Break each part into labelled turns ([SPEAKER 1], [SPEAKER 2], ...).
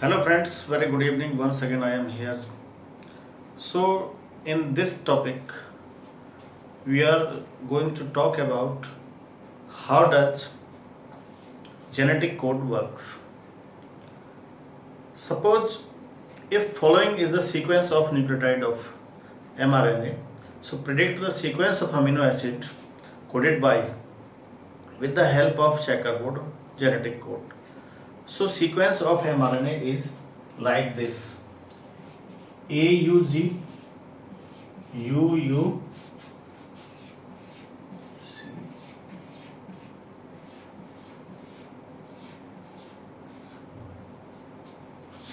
[SPEAKER 1] Hello friends, very good evening. Once again I am here. So in this topic we are going to talk about how does genetic code works. Suppose if following is the sequence of nucleotide of mRNA, so predict the sequence of amino acid coded by with the help of checkerboard genetic code. So sequence of mRNA is like this: AUG UU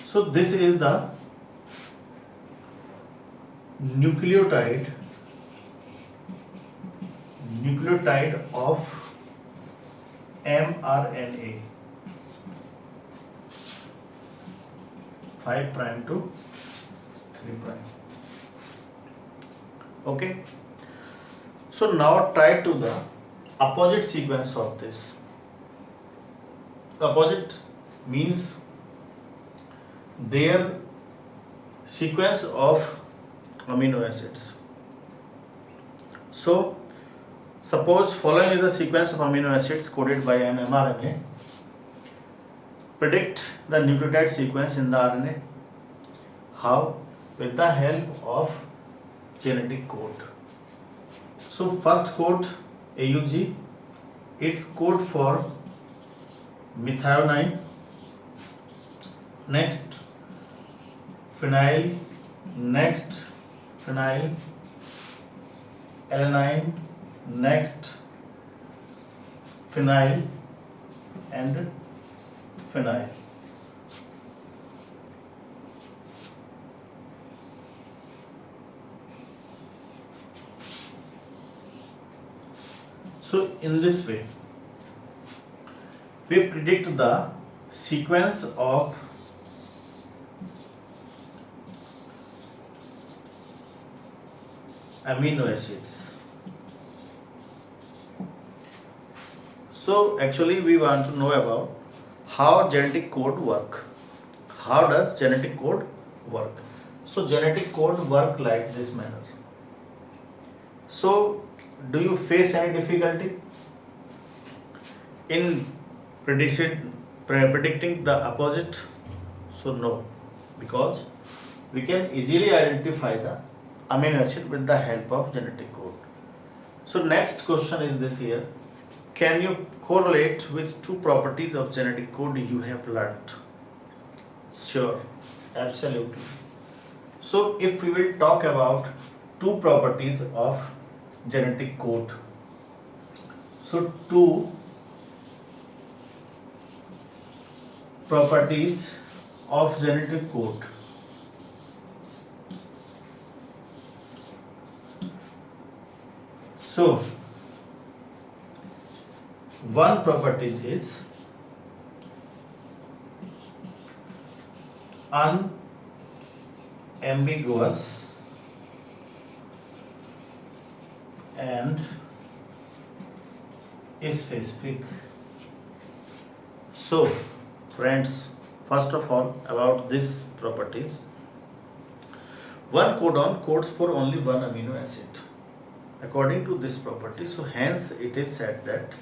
[SPEAKER 1] so this is the nucleotide of mRNA 5 prime to 3 prime. Okay, so now try to the opposite sequence of this. Opposite means their sequence of amino acids. So suppose following is the sequence of amino acids coded by an mRNA. Predict the nucleotide sequence in the RNA. How? With the help of genetic code. So first code AUG, its code for methionine. Next phenyl, next phenyl alanine, next phenyl and phenyl. So in this way we predict the sequence of amino acids. So actually we want to know about how genetic code work. How does genetic code work? So genetic code work like this manner. So do you face any difficulty in predicting the opposite? So no, because we can easily identify the amino acid with the help of genetic code. So next question is this here: can you correlate with two properties of genetic code you have learnt? Sure, absolutely. So if we will talk about two properties of genetic code, so two properties of genetic code. So one property is unambiguous and specific. So friends, first of all about these properties, one codon codes for only one amino acid according to this property. So hence it is said that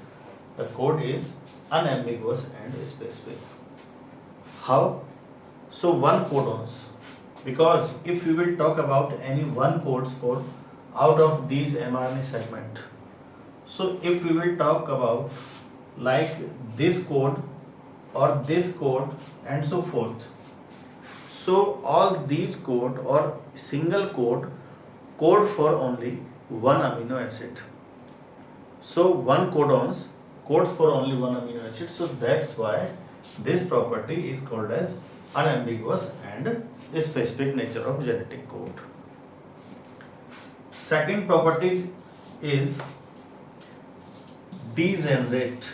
[SPEAKER 1] the code is unambiguous and specific. How? So one codons, because if we will talk about any one codes for out of these mRNA segment, so if we will talk about like this code or this code and so forth, so all these code or single code for only one amino acid. So one codons codes for only one amino acid. So that's why this property is called as unambiguous and specific nature of genetic code. Second property is degenerate.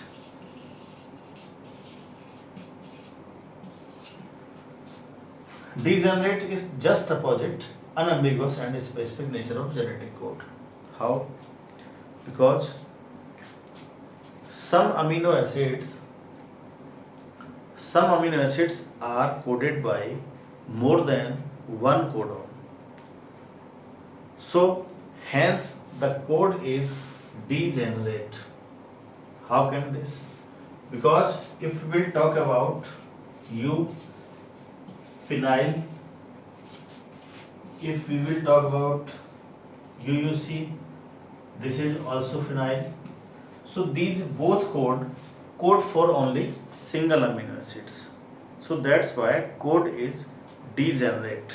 [SPEAKER 1] Degenerate is just opposite unambiguous and specific nature of genetic code. How? Because some amino acids are coded by more than one codon. So hence the code is degenerate. How can this? Because if we will talk about phenyl, if we will talk about UUC, this is also phenyl. So these both code for only single amino acids. So that's why code is degenerate.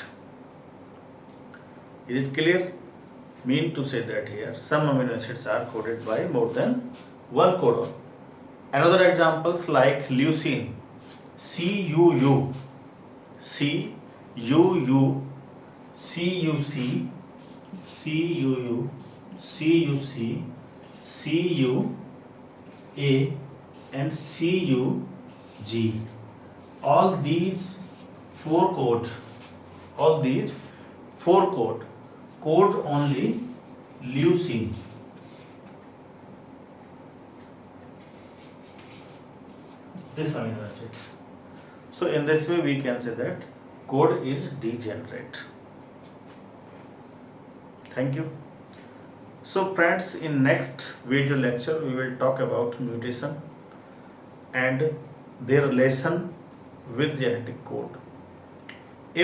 [SPEAKER 1] Is it clear? Mean to say that here some amino acids are coded by more than one codon. Another examples like leucine, CUU, CUU, CUC, CUU, CUC, CUA and CUG. All these four code only leucine. This amino acids. So in this way we can say that code is degenerate. Thank you. So friends, in next video lecture we will talk about mutation and their relation with genetic code.